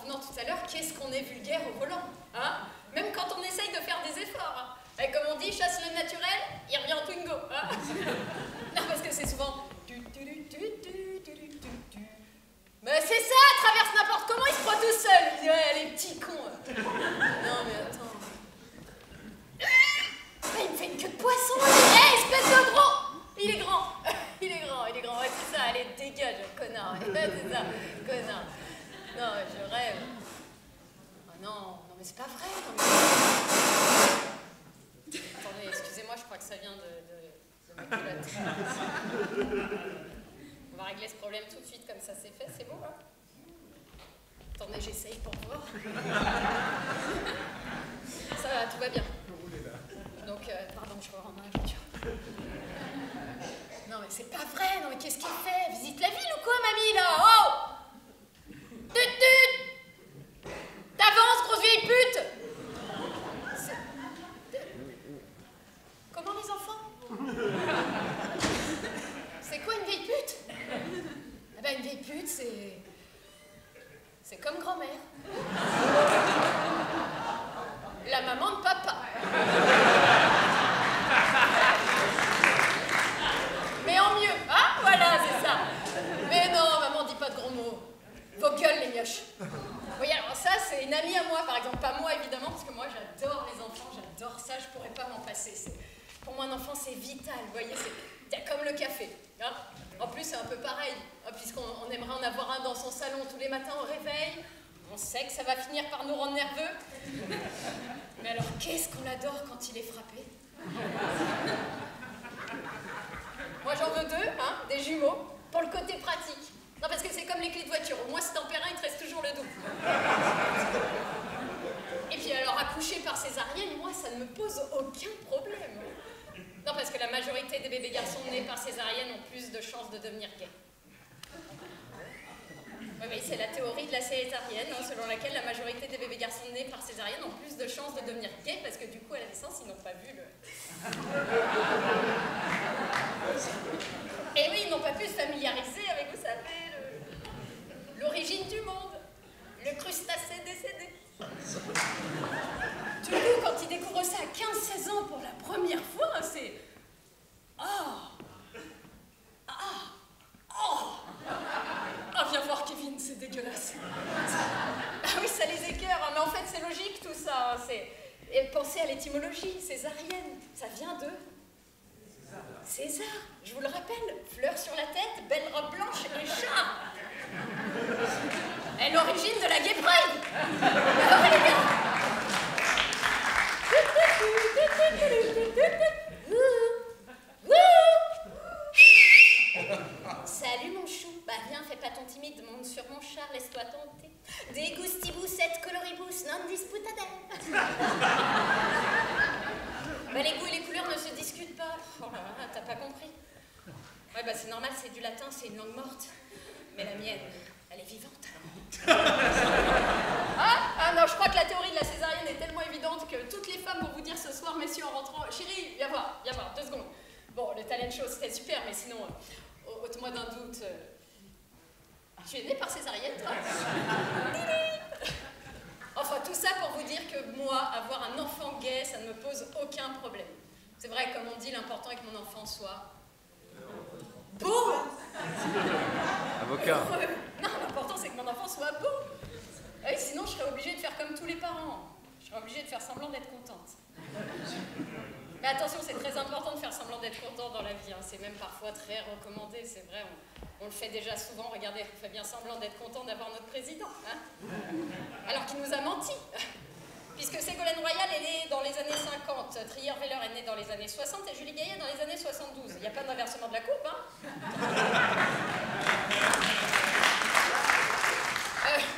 venant tout à l'heure, qu'est-ce qu'on est vulgaire au volant, hein? Même quand on essaye de faire des efforts, hein. Et comme on dit, chasse le naturel, il revient en Twingo, hein? Non, parce que c'est souvent... Mais c'est ça, traverse n'importe comment, il se croit tout seul. Il dit, ouais, les petits cons. Non, mais attends. Il me fait une queue de poisson. Hé, espèce de gros. Il est grand. Il est grand, il est grand. Ouais, c'est ça, allez, dégage, connard. Ouais, c'est ça, connard. Non, je rêve. Oh non, non, mais c'est pas vrai. Non, mais... Attendez, excusez-moi, je crois que ça vient de ma culotte. On va régler ce problème tout de suite, comme ça c'est fait, c'est bon, hein? Attendez, j'essaye pour voir. Ça va, tout va bien. Donc, pardon, je rends ma voiture. Non, mais c'est pas vrai, non, mais qu'est-ce qu'il fait? Visite la ville ou quoi, mamie, là? Oh! Tut, tut! T'avances, grosse vieille pute! Comment, les enfants? C'est quoi une vieille pute? Eh ben, une vieille pute, c'est comme grand-mère. La maman de papa. Mais en mieux, hein? Voilà, c'est ça. Mais non, maman dit pas de gros mots. Vos gueules, les mioches. Oui, alors ça, c'est une amie à moi, par exemple. Pas moi, évidemment, parce que moi, j'adore les enfants, j'adore ça, je pourrais pas m'en passer. Pour moi, un enfant, c'est vital, vous voyez, c'est comme le café. Hein? En plus, c'est un peu pareil, hein, puisqu'on aimerait en avoir un dans son salon tous les matins au réveil. On sait que ça va finir par nous rendre nerveux. Mais alors, qu'est-ce qu'on l'adore quand il est frappé? Moi, j'en veux deux, hein, des jumeaux, pour le côté pratique. Non, parce que c'est comme les clés de voiture. Au moins, si t'en perds un, il te reste toujours le double. Et puis, alors, accoucher par césarienne, moi, ça ne me pose aucun problème. Non, parce que la majorité des bébés garçons nés par césarienne ont plus de chances de devenir gays. Oui, c'est la théorie de la césarienne, hein, selon laquelle la majorité des bébés garçons nés par césarienne ont plus de chances de devenir gays, parce que du coup, à la naissance, ils n'ont pas vu le... Et oui, ils n'ont pas pu se familiariser avec, vous savez, l'origine du monde, le crustacé décédé. Du coup, quand ils découvrent ça à 15-16 ans pour la première fois, c'est... Oh! Oh! Ah, viens voir, Kevin, c'est dégueulasse. Ah oui, ça les écœure, hein, mais en fait, c'est logique tout ça. Et pensez à l'étymologie, césarienne, ça vient de... César, je vous le rappelle, fleurs sur la tête, belle robe blanche et char. Et l'origine de la Gay Pride. Ah oui, les gars. Salut mon chou, bah viens, fais pas ton timide, monte sur mon char, laisse-toi tenter. Des gustibus et coloribus non disputadem. Bah les goûts et les couleurs ne se discutent pas. Oh là là, t'as pas compris. Ouais, bah c'est normal, c'est du latin, c'est une langue morte. Mais la mienne, elle est vivante. Ah non, je crois que la théorie de la césarienne est tellement évidente que toutes les femmes vont vous dire ce soir, messieurs, en rentrant, chérie, viens voir, 2 secondes. Bon, le talent show, c'était super, mais sinon, ôte-moi d'un doute. Tu es née par césarienne, toi? Enfin, tout ça pour vous dire que moi, avoir un enfant gay, ça ne me pose aucun problème. C'est vrai, comme on dit, l'important est que mon enfant soit... beau! Avocat. Non, l'important c'est que mon enfant soit beau. Oui, sinon je serais obligée de faire comme tous les parents. Je serais obligée de faire semblant d'être contente. Mais attention, c'est très important de faire semblant d'être content dans la vie. Hein. C'est même parfois très recommandé, c'est vrai. On le fait déjà souvent. Regardez, on fait bien semblant d'être content d'avoir notre président. Hein, alors qu'il nous a menti. Puisque Ségolène Royal est née dans les années 50, Trier-Wheeler est née dans les années 60 et Julie Gaillet dans les années 72. Il n'y a pas d'inversement de la coupe, hein.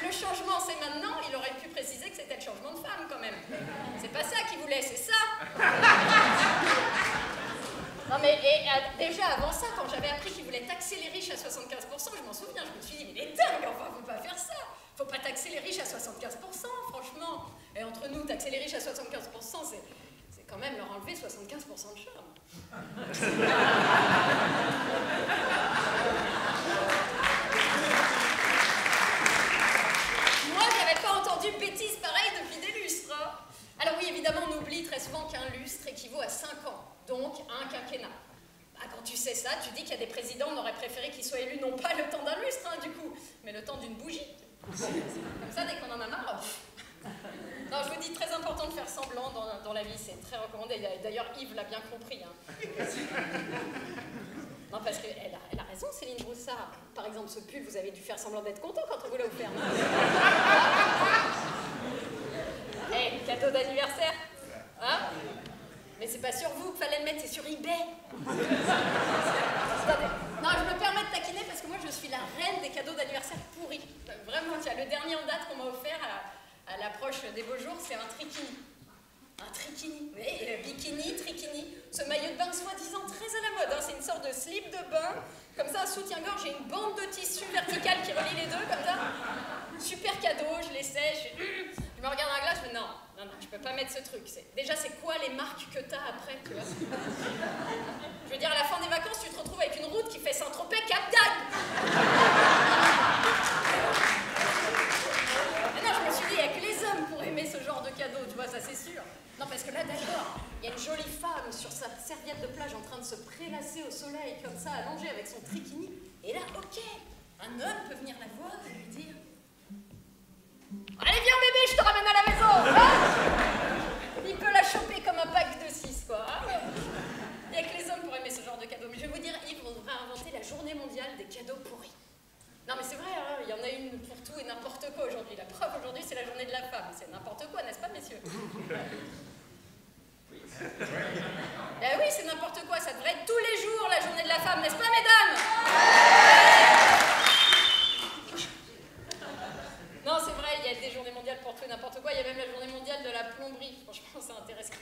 Le changement, c'est maintenant. Il aurait pu préciser que c'était le changement de femme, quand même. C'est pas ça qu'il voulait, c'est ça. Non, mais déjà avant ça, quand j'avais appris qu'il voulait taxer les riches à 75%, je m'en souviens, je me suis dit, mais il est dingue, enfin, faut pas faire ça. Faut pas taxer les riches à 75%, franchement. Et entre nous, taxer les riches à 75%, c'est quand même leur enlever 75% de charme. Moi, j'avais oublies très souvent qu'un lustre équivaut à 5 ans, donc à un quinquennat. Bah, quand tu sais ça, tu dis qu'il y a des présidents, on aurait préféré qu'ils soient élus non pas le temps d'un lustre, hein, du coup, mais le temps d'une bougie. Comme ça, dès qu'on en a marre... Non, je vous dis, très important de faire semblant dans la vie, c'est très recommandé. D'ailleurs, Yves l'a bien compris. Hein. Non, parce qu'elle a raison, Céline Broussard. Par exemple, ce pull, vous avez dû faire semblant d'être content quand on vous l'a offert. Hey, cadeau d'anniversaire. Hein? Mais c'est pas sur vous qu'il fallait le mettre, c'est sur eBay. Non, je me permets de taquiner parce que moi, je suis la reine des cadeaux d'anniversaire pourris. Vraiment, tiens, le dernier en date qu'on m'a offert à l'approche des beaux jours, c'est un trikini. Un trikini, oui, bikini, trikini, ce maillot de bain soi-disant très à la mode, hein, c'est une sorte de slip de bain, comme ça un soutien-gorge et une bande de tissu verticale qui relie les deux, comme ça. Super cadeau, je l'essaie, je me regarde dans la glace, je me dis non, je peux pas mettre ce truc. Déjà, c'est quoi les marques que t'as après, tu vois? Je veux dire, à la fin des vacances, tu te retrouves avec une route qui fait Saint-Tropez, Cap d'Agde. Non, je me suis dit, il n'y a que les hommes pour aimer ce genre de cadeau, tu vois, ça c'est sûr. Non, parce que là, d'accord, il y a une jolie femme sur sa serviette de plage en train de se prélasser au soleil, comme ça, allongée avec son trikini. Et là, ok, un homme peut venir la voir et lui dire « Allez, viens bébé, je te ramène à la maison hein !» Il peut la choper comme un pack de 6, quoi. Hein. Il n'y a que les hommes pour aimer ce genre de cadeau. Mais je vais vous dire, Yves, on devrait inventer la journée mondiale des cadeaux pourris. Non mais c'est vrai, hein, il y en a une pour tout et n'importe quoi aujourd'hui. La preuve aujourd'hui, c'est la journée de la femme. C'est n'importe quoi, n'est-ce pas, messieurs? Ben oui, c'est n'importe quoi. Ça devrait être tous les jours la journée de la femme, n'est-ce pas, mesdames? Non, c'est vrai, il y a des journées mondiales pour tout et n'importe quoi. Il y a même la journée mondiale de la plomberie. Franchement, c'est intéressant.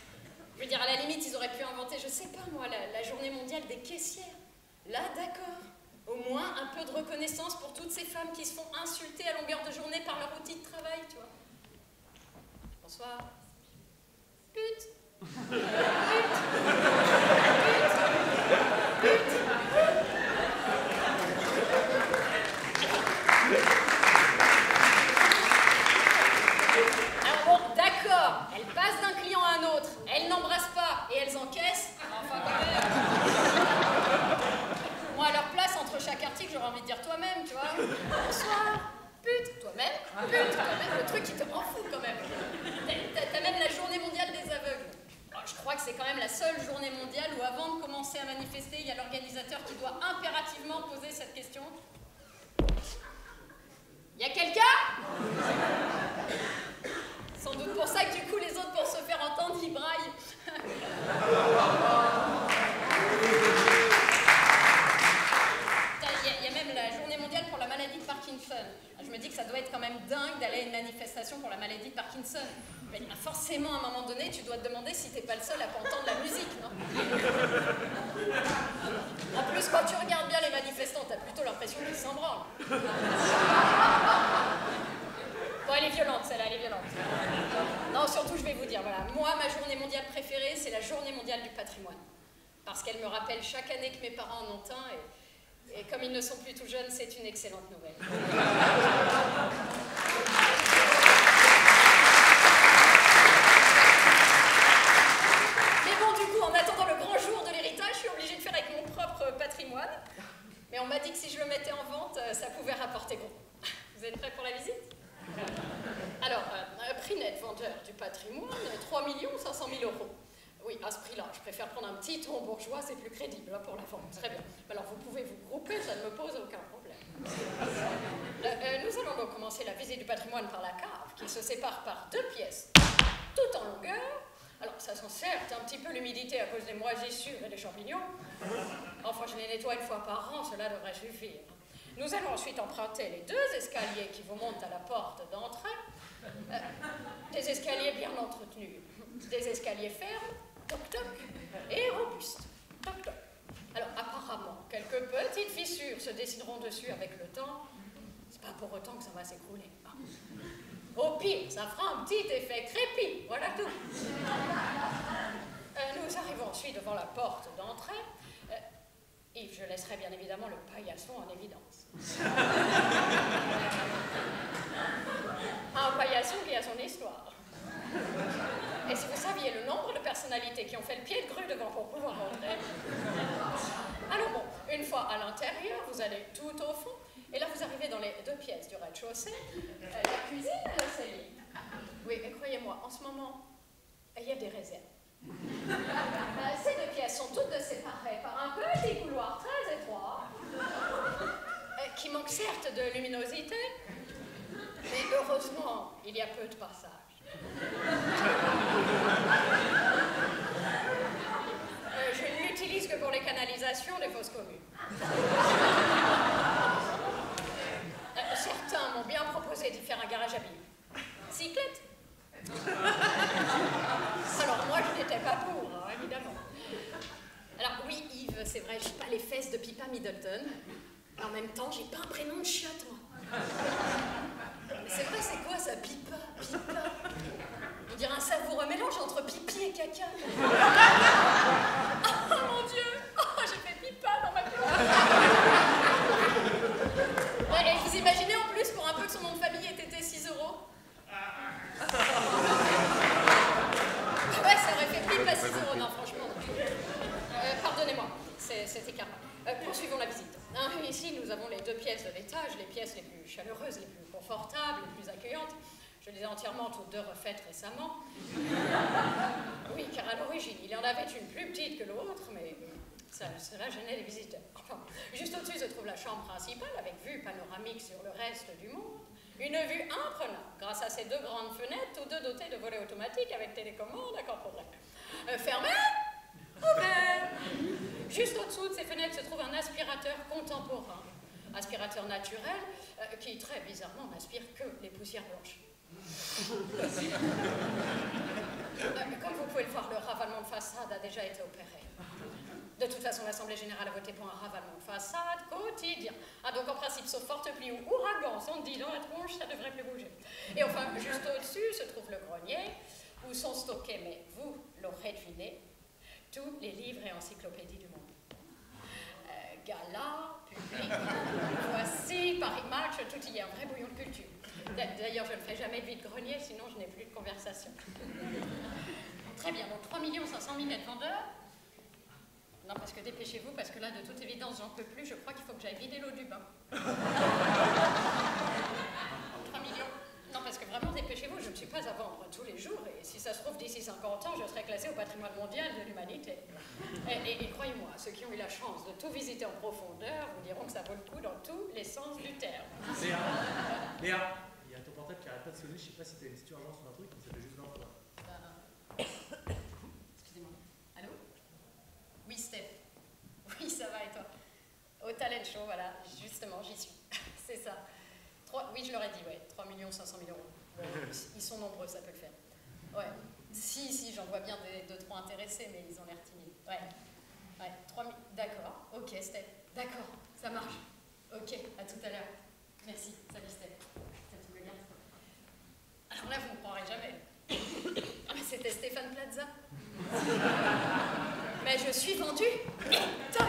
Je veux dire, à la limite, ils auraient pu inventer, je sais pas moi, la journée mondiale des caissières. Là, d'accord. Au moins, un peu de reconnaissance pour toutes ces femmes qui se font insulter à longueur de journée par leur outil de travail, tu vois. Bonsoir. Pute. Pute. Pute. Alors bon, d'accord, elles passent d'un client à un autre, elles n'embrassent pas et elles encaissent. Enfin, quand même. Moi, à leur place, entre chaque article, j'aurais envie de dire toi-même, tu vois. Bonsoir, pute, toi-même, pute, toi-même, le truc qui te rend fou quand même. T'as même la journée mondiale des aveugles. Alors, je crois que c'est quand même la seule journée mondiale où, avant de commencer à manifester, il y a l'organisateur qui doit impérativement poser cette question. Y a quelqu'un? Sans doute pour ça que du coup, les autres, pour se faire entendre, ils braillent. Il y a même la journée mondiale pour la maladie de Parkinson. Je me dis que ça doit être quand même dingue d'aller à une manifestation pour la maladie de Parkinson. Mais forcément, à un moment donné, tu dois te demander si t'es pas le seul à pas entendre la musique, non? En plus, quand tu regardes bien les manifestants, t'as plutôt l'impression qu'ils s'en branlent. Bon, elle est violente, celle-là, elle est violente. Non, surtout, je vais vous dire, voilà, moi, ma journée mondiale préférée, c'est la journée mondiale du patrimoine. Parce qu'elle me rappelle chaque année que mes parents en ont un, et comme ils ne sont plus tout jeunes, c'est une excellente nouvelle. Mais bon, du coup, en attendant le grand jour de l'héritage, je suis obligée de faire avec mon propre patrimoine. Mais on m'a dit que si je le mettais en vente, ça pouvait rapporter gros. Vous êtes prêts pour la visite? Alors, prix net vendeur du patrimoine, 3 500 000 €. Oui, à ce prix-là, je préfère prendre un petit ton bourgeois, c'est plus crédible hein, pour la vente. Très bien. Alors, vous pouvez vous grouper, ça ne me pose aucun problème. Nous allons donc commencer la visite du patrimoine par la cave, qui se sépare par 2 pièces, tout en longueur. Alors, ça sent certes un petit peu l'humidité à cause des moisissures et des champignons. Enfin, je les nettoie une fois par an, cela devrait suffire. Nous allons ensuite emprunter les 2 escaliers qui vous montent à la porte d'entrée. Des escaliers bien entretenus. Des escaliers fermes, toc-toc, et robustes, toc-toc. Alors, apparemment, quelques petites fissures se décideront dessus avec le temps. C'est pas pour autant que ça va s'écrouler. Au pire, ça fera un petit effet crépi, voilà tout. Nous arrivons ensuite devant la porte d'entrée. Yves, je laisserai bien évidemment le paillasson en évidence. Un paillasson qui a son histoire. Et si vous saviez le nombre de personnalités qui ont fait le pied de grue devant pour pouvoir rentrer. Alors bon, une fois à l'intérieur, vous allez tout au fond, et là vous arrivez dans les 2 pièces du rez-de-chaussée, la cuisine et la salle. Oui, et croyez-moi, en ce moment, il y a des réserves. Ces 2 pièces sont toutes séparées par un petit couloir très étroit, qui manque certes de luminosité, mais heureusement, il y a peu de passages. Je ne l'utilise que pour les canalisations des fosses communes. Certains m'ont bien proposé d'y faire un garage à billes. Cyclette. Alors moi, je n'étais pas pour, hein, évidemment. Alors oui, Yves, c'est vrai, j'ai pas les fesses de Pippa Middleton. En même temps, j'ai pas un prénom de chiotte, moi. Mais c'est vrai, c'est quoi ça, Pippa? Pippa? On dirait un savoureux mélange entre pipi et caca. Oh mon Dieu! Oh, j'ai fait Pippa dans ma tête. Ouais, et vous imaginez en plus, pour un peu que son nom de famille ait été 6 €? Ouais, ça aurait fait Pippa 6 €, non, franchement. Pardonnez-moi, c'était carré. Poursuivons la visite. Ici, nous avons les 2 pièces de l'étage, les pièces les plus chaleureuses, les plus confortables, les plus accueillantes. Je les ai entièrement toutes 2 refaites récemment. Oui, car à l'origine, il y en avait une plus petite que l'autre, mais cela gênait les visiteurs. Enfin, juste au-dessus se trouve la chambre principale, avec vue panoramique sur le reste du monde. Une vue imprenable, grâce à ces 2 grandes fenêtres, toutes 2 dotées de volets automatiques avec télécommande, accord pour vrai. Fermé, ouvert. Juste au-dessous de ces fenêtres se trouve un aspirateur contemporain, aspirateur naturel, qui très bizarrement n'aspire que les poussières blanches. Comme vous pouvez le voir, le ravalement de façade a déjà été opéré. De toute façon, l'Assemblée Générale a voté pour un ravalement de façade quotidien. Donc en principe, sauf forte pluie ou ouragan, sans dit dans la tronche, ça devrait plus bouger. Et enfin, juste au-dessus se trouve le grenier, où sont stockés, mais vous l'aurez deviné, tous les livres et encyclopédies du monde. Gala, Public, Voici, Paris Match, tout y est, un vrai bouillon de culture. D'ailleurs, je ne fais jamais de vide-grenier, sinon je n'ai plus de conversation. Très bien, donc 3 500 000 net vendeurs. Non, parce que dépêchez-vous, parce que là, de toute évidence, j'en peux plus, je crois qu'il faut que j'aille vider l'eau du bain. 3 millions. Non, parce que vraiment, dépêchez-vous, je ne suis pas à vendre tous les jours, et si ça se trouve, d'ici 50 ans, je serai classée au patrimoine mondial de l'humanité. Et croyez-moi, ceux qui ont eu la chance de tout visiter en profondeur vous diront que ça vaut le coup dans tous les sens du terme. Léa, il y a ton portable qui arrête pas de sonner, je sais pas si t'as une urgence ou un truc, mais ça fait juste 20 fois. Excusez-moi. Allô? Oui, Steph. Oui, ça va, et toi? Au talent show, voilà, justement, j'y suis. C'est ça. Oui, je leur ai dit, ouais, 3 500 000 €. Bon, ils sont nombreux, ça peut le faire. Ouais. Si, j'en vois bien 2-3 intéressés, mais ils ont l'air timides. Ouais, 3 000. D'accord, ok, Steph. D'accord, ça marche. Ok, à tout à l'heure. Merci, salut Steph. Ça tu me garde. Alors là, vous ne me croirez jamais. Ah, mais c'était Stéphane Plaza. Mais je suis vendue. Toc.